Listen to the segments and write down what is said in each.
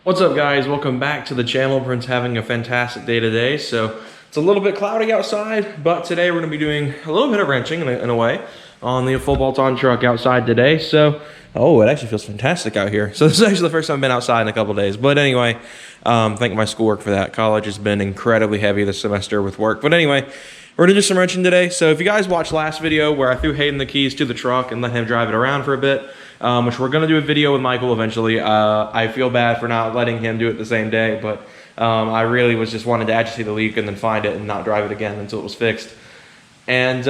What's up, guys? Welcome back to the channel. Everyone's having a fantastic day today. So it's a little bit cloudy outside, but today we're going to be doing a little bit of wrenching in a way on the full bolt-on truck outside today. So, oh, it actually feels fantastic out here. So this is actually the first time I've been outside in a couple of days. But anyway, thank my schoolwork for that. College has been incredibly heavy this semester with work. But anyway, we're going to do some wrenching today. So if you guys watched last video where I threw Hayden the keys to the truck and let him drive it around for a bit, which we're going to do a video with Michael eventually. I feel bad for not letting him do it the same day, but I really was just wanted to actually see the leak and then find it and not drive it again until it was fixed. And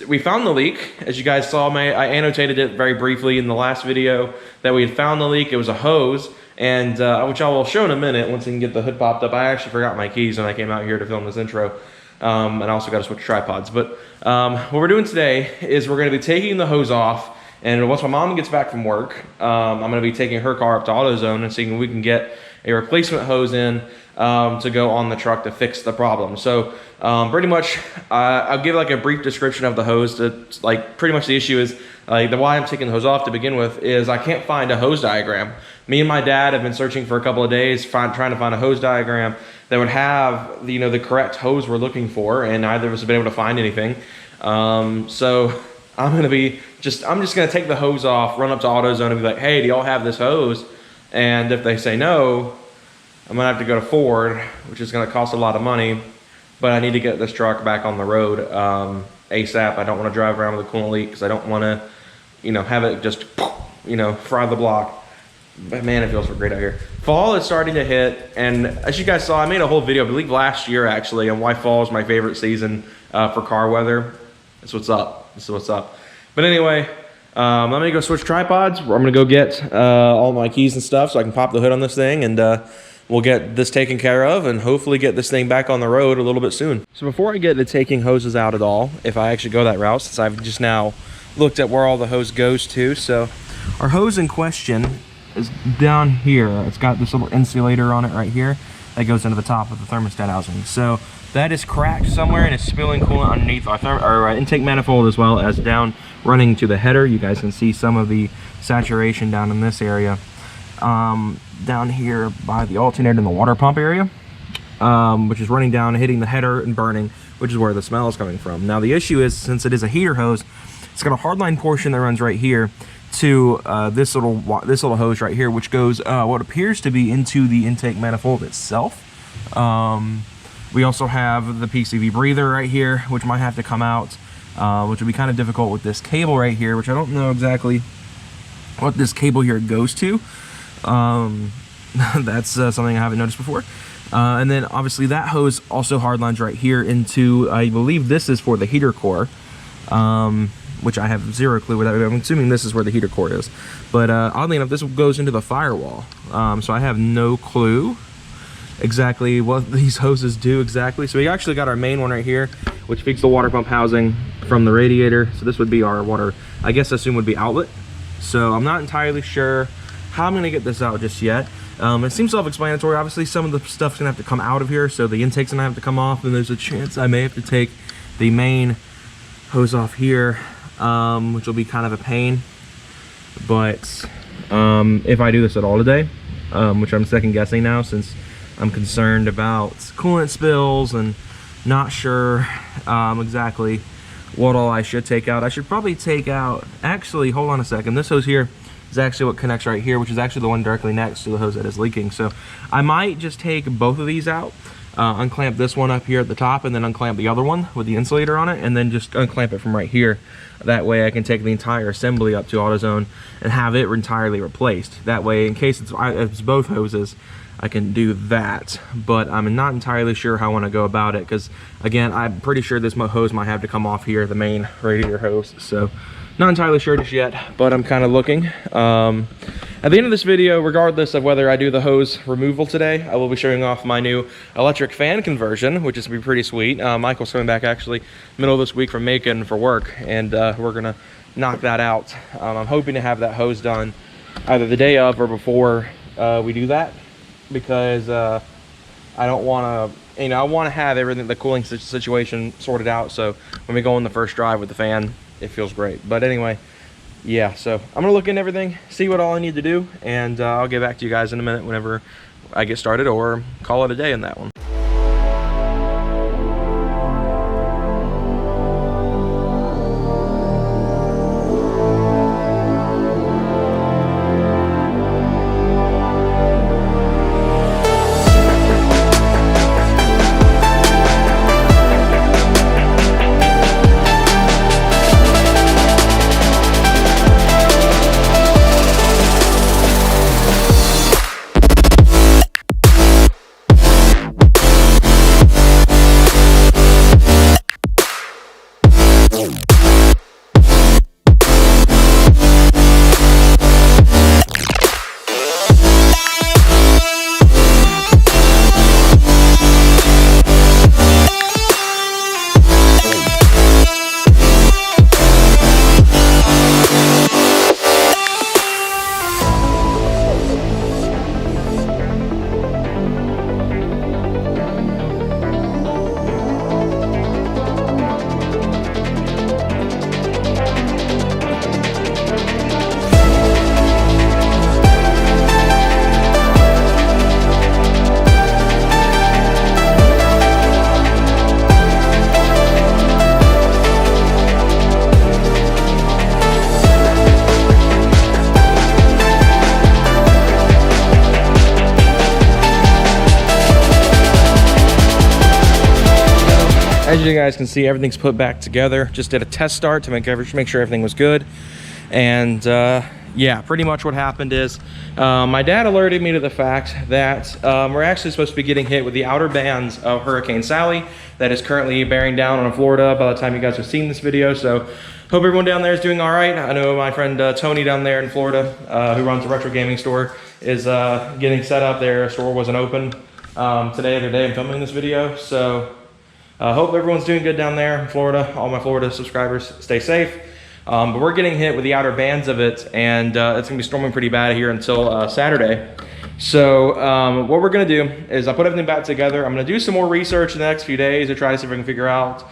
we found the leak. As you guys saw, I annotated it very briefly in the last video that we had found the leak. It was a hose, and which I will show in a minute once I can get the hood popped up. I actually forgot my keys when I came out here to film this intro. And I also got to switch tripods. But what we're doing today is we're going to be taking the hose off. And once my mom gets back from work, I'm going to be taking her car up to AutoZone and seeing if we can get a replacement hose in to go on the truck to fix the problem. So pretty much, I'll give like a brief description of the hose. It's like pretty much the issue is the why I'm taking the hose off to begin with is I can't find a hose diagram. Me and my dad have been searching for a couple of days trying to find a hose diagram that would have the correct hose we're looking for, and neither of us have been able to find anything. So I'm just gonna take the hose off, run up to AutoZone and be like, hey, do y'all have this hose? And if they say no, I'm gonna have to go to Ford, which is gonna cost a lot of money, but I need to get this truck back on the road ASAP. I don't wanna drive around with a coolant leak because I don't wanna, have it just, fry the block. But man, it feels so great out here. Fall is starting to hit, and as you guys saw, I made a whole video, I believe last year actually, on why fall is my favorite season for car weather. That's what's up. This is what's up. But anyway, I'm gonna go switch tripods. I'm gonna go get all my keys and stuff so I can pop the hood on this thing, and we'll get this taken care of and hopefully get this thing back on the road a little bit soon. So before I get to taking hoses out at all, if I actually go that route, since I've just now looked at where all the hose goes to. So our hose in question is down here. It's got this little insulator on it right here that goes into the top of the thermostat housing. So that is cracked somewhere and is spilling coolant underneath our intake manifold, as well as down running to the header. You guys can see some of the saturation down in this area. Down here by the alternator and the water pump area, which is running down, hitting the header and burning, which is where the smell is coming from. Now the issue is, since it is a heater hose, it's got a hardline portion that runs right here to this little hose right here, which goes what appears to be into the intake manifold itself. We also have the PCV breather right here, which might have to come out, which will be kind of difficult with this cable right here, which I don't know exactly what this cable here goes to. That's something I haven't noticed before. And then obviously that hose also hardlines right here into, I believe this is for the heater core, which I have zero clue where that, I'm assuming this is where the heater core is. But oddly enough, this goes into the firewall. So I have no clue exactly what these hoses do exactly. So we actually got our main one right here, which feeds the water pump housing from the radiator. So this would be our water, I guess assume would be outlet. So I'm not entirely sure how I'm gonna get this out just yet. It seems self-explanatory. Obviously some of the stuff's gonna have to come out of here, so the intake's gonna have to come off, and there's a chance I may have to take the main hose off here, which will be kind of a pain. But if I do this at all today, which I'm second guessing now since I'm concerned about coolant spills and not sure exactly what all I should take out. I should probably take out, actually, hold on a second. This hose here is actually what connects right here, which is actually the one directly next to the hose that is leaking. So I might just take both of these out, unclamp this one up here at the top, and then unclamp the other one with the insulator on it, and then just unclamp it from right here. That way I can take the entire assembly up to AutoZone and have it entirely replaced. That way, in case it's both hoses, I can do that. But I'm not entirely sure how I want to go about it, because again, I'm pretty sure this hose might have to come off here, the main radiator hose. So not entirely sure just yet, but I'm kind of looking. At the end of this video, regardless of whether I do the hose removal today, I will be showing off my new electric fan conversion, which is going to be pretty sweet. Michael's coming back actually middle of this week from Macon for work, and we're gonna knock that out. I'm hoping to have that hose done either the day of or before we do that, because I don't want to, I want to have everything, the cooling situation sorted out, so when we go on the first drive with the fan, it feels great. But anyway, yeah, so I'm gonna look into everything, see what all I need to do, and I'll get back to you guys in a minute whenever I get started, or call it a day in that one. As you guys can see, everything's put back together. Just did a test start to make sure everything was good. And yeah, pretty much what happened is my dad alerted me to the fact that we're actually supposed to be getting hit with the outer bands of Hurricane Sally that is currently bearing down on Florida by the time you guys have seen this video. So hope everyone down there is doing all right. I know my friend Tony down there in Florida, who runs a retro gaming store, is getting set up. Their store wasn't open today, the day I'm filming this video. So hope everyone's doing good down there in Florida. All my Florida subscribers, stay safe. But we're getting hit with the outer bands of it, and it's gonna be storming pretty bad here until Saturday. So what we're gonna do is I put everything back together. I'm gonna do some more research in the next few days to try to see if we can figure out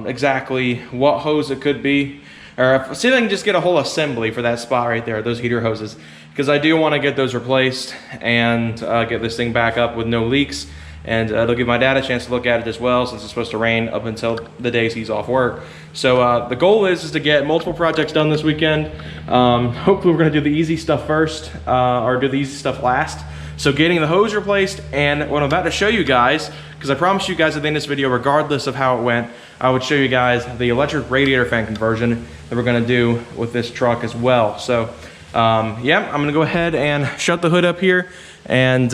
exactly what hose it could be, or see if I can just get a whole assembly for that spot right there, those heater hoses, because I do want to get those replaced and get this thing back up with no leaks. And it'll give my dad a chance to look at it as well, since it's supposed to rain up until the days he's off work. So the goal is to get multiple projects done this weekend. Hopefully we're gonna do the easy stuff first, or do the easy stuff last. So getting the hose replaced, and what I'm about to show you guys, because I promised you guys at the end of this video, regardless of how it went, I would show you guys the electric radiator fan conversion that we're gonna do with this truck as well. So yeah, I'm gonna go ahead and shut the hood up here, and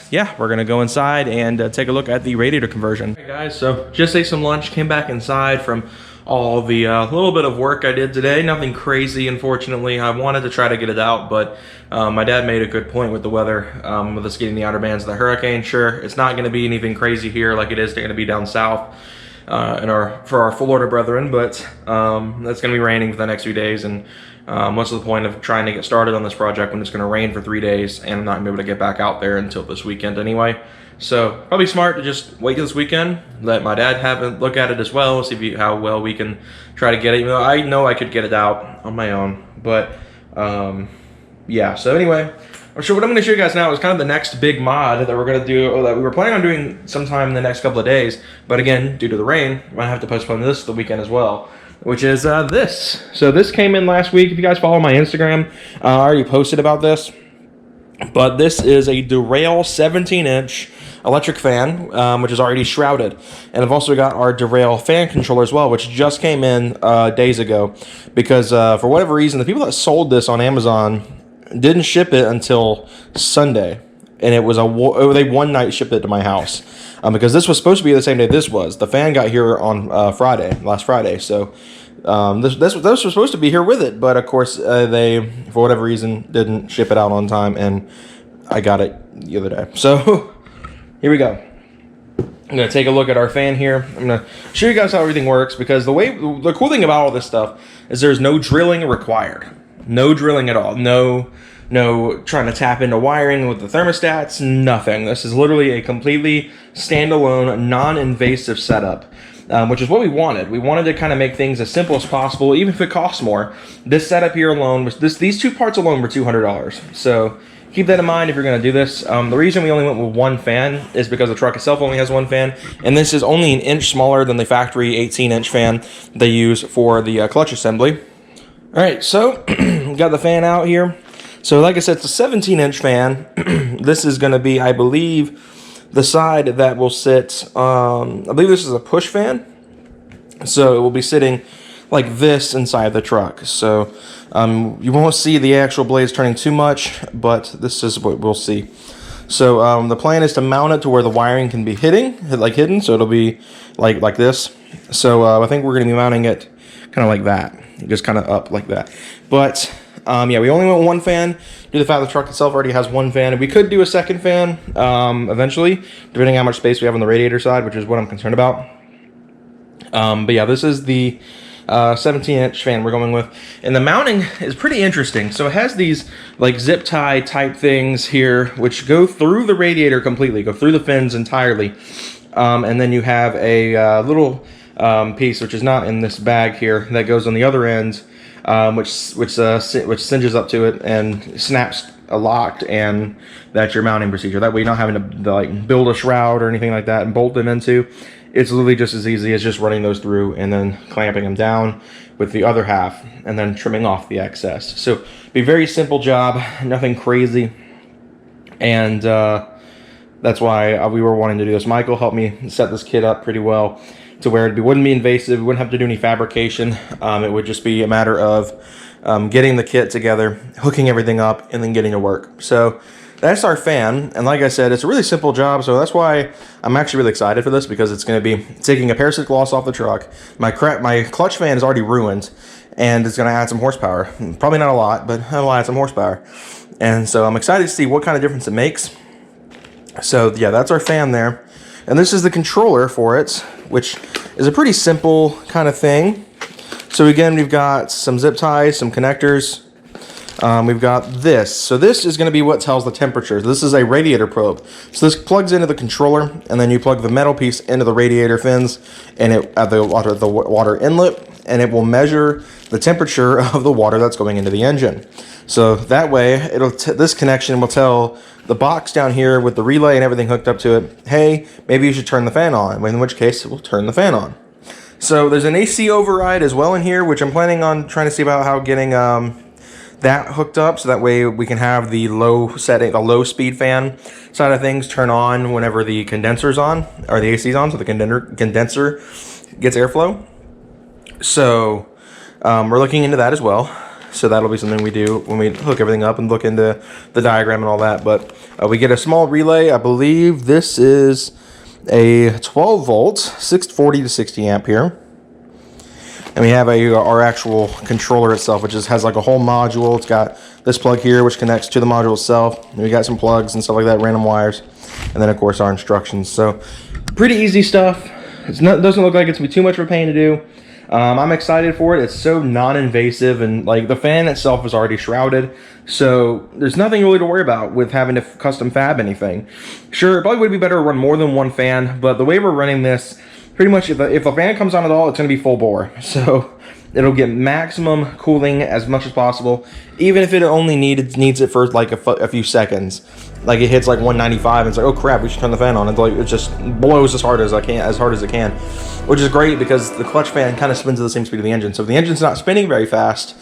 yeah, we're gonna go inside and take a look at the radiator conversion. Hey guys, so just ate some lunch, came back inside from all the little bit of work I did today. Nothing crazy, unfortunately. I wanted to try to get it out, but my dad made a good point with the weather, with us getting the outer bands of the hurricane. Sure, it's not gonna be anything crazy here like it is gonna be down south for our Florida brethren, but it's gonna be raining for the next few days, and what's the point of trying to get started on this project when it's going to rain for 3 days and I'm not going to be able to get back out there until this weekend anyway. So probably smart to just wait till this weekend, let my dad have a look at it as well, see how well we can try to get it, even though I know I could get it out on my own. But yeah, so anyway, so what I'm going to show you guys now is kind of the next big mod that we're going to do, or that we were planning on doing sometime in the next couple of days, but again, due to the rain, we might have to postpone this the weekend as well, which is this. So this came in last week. If you guys follow my Instagram, I already posted about this. But this is a Derail 17-inch electric fan, which is already shrouded. And I've also got our Derail fan controller as well, which just came in days ago. Because for whatever reason, the people that sold this on Amazon didn't ship it until Sunday. And it was they one night shipped it to my house. Because this was supposed to be the same day this was. The fan got here on last Friday. So this was supposed to be here with it. But of course, they, for whatever reason, didn't ship it out on time. And I got it the other day. So here we go. I'm going to take a look at our fan here. I'm going to show you guys how everything works. Because the cool thing about all this stuff is there's no drilling required. No drilling at all. No trying to tap into wiring with the thermostats, nothing. This is literally a completely standalone, non-invasive setup. which is what we wanted. We wanted to kind of make things as simple as possible, even if it costs more. This setup here alone was these two parts alone were $200. So keep that in mind if you're going to do this. The reason we only went with one fan is because the truck itself only has one fan, and this is only an inch smaller than the factory 18-inch fan they use for the clutch assembly. All right, so got the fan out here. So like I said, it's a 17-inch fan. This is going to be, I believe, the side that will sit, I believe this is a push fan. So it will be sitting like this inside the truck. So you won't see the actual blades turning too much, but this is what we'll see. So the plan is to mount it to where the wiring can be hidden. So it'll be like this. So I think we're going to be mounting it kind of like that. Just kind of up like that. But yeah, we only went one fan due to the fact the truck itself already has one fan. We could do a second fan eventually, depending on how much space we have on the radiator side, which is what I'm concerned about. But yeah, this is the 17-inch fan we're going with. And the mounting is pretty interesting. So it has these like zip tie type things here, which go through the radiator completely, go through the fins entirely. And then you have a little piece, which is not in this bag here, that goes on the other end, which cinches up to it and snaps locked, and that's your mounting procedure. That way you're not having to like build a shroud or anything like that and bolt them into. It's literally just as easy as just running those through and then clamping them down with the other half and then trimming off the excess. So be a very simple job, nothing crazy, and that's why we were wanting to do this. Michael helped me set this kit up pretty well to where it wouldn't be invasive, we wouldn't have to do any fabrication. It would just be a matter of getting the kit together, hooking everything up, and then getting to work. So that's our fan, and like I said, it's a really simple job, so that's why I'm actually really excited for this, because it's going to be taking a parasitic loss off the truck. My clutch fan is already ruined, and it's going to add some horsepower. Probably not a lot, but it'll add some horsepower. And so I'm excited to see what kind of difference it makes. So yeah, that's our fan there. And this is the controller for it, which is a pretty simple kind of thing. So again, we've got some zip ties, some connectors. We've got this. So this is going to be what tells the temperature. This is a radiator probe. So this plugs into the controller, and then you plug the metal piece into the radiator fins and at the water inlet, and it will measure the temperature of the water that's going into the engine. So that way, this connection will tell the box down here with the relay and everything hooked up to it, hey, maybe you should turn the fan on, in which case it will turn the fan on. So there's an AC override as well in here, which I'm planning on trying to see about how getting that hooked up, so that way we can have the low speed fan side of things turn on whenever the condenser's on, or the AC's on, so the condenser gets airflow. So we're looking into that as well. So that'll be something we do when we hook everything up and look into the diagram and all that. But we get a small relay. I believe this is a 12 volt, 640 to 60 amp here. And we have our actual controller itself, which has like a whole module. It's got this plug here, which connects to the module itself. And we got some plugs and stuff like that, random wires. And then, of course, our instructions. So pretty easy stuff. It doesn't look like it's going to be too much of a pain to do. I'm excited for it. It's so non-invasive, and like the fan itself is already shrouded, so there's nothing really to worry about with having to custom fab anything. Sure, it probably would be better to run more than one fan, but the way we're running this, pretty much if the fan comes on at all, it's going to be full bore. So it'll get maximum cooling as much as possible, even if it only needs it for like a few seconds. Like it hits like 195 and it's like, oh crap, we should turn the fan on. And like it just blows as hard as it can, which is great because the clutch fan kind of spins at the same speed of the engine. So if the engine's not spinning very fast,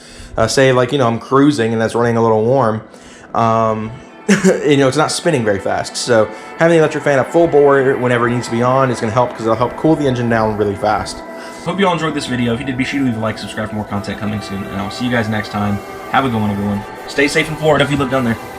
say like, I'm cruising and that's running a little warm, it's not spinning very fast. So having the electric fan at full bore whenever it needs to be on is going to help, because it'll help cool the engine down really fast. Hope you all enjoyed this video. If you did, be sure to leave a like, subscribe for more content coming soon, and I'll see you guys next time. Have a good one, everyone. Stay safe in Florida if you live down there.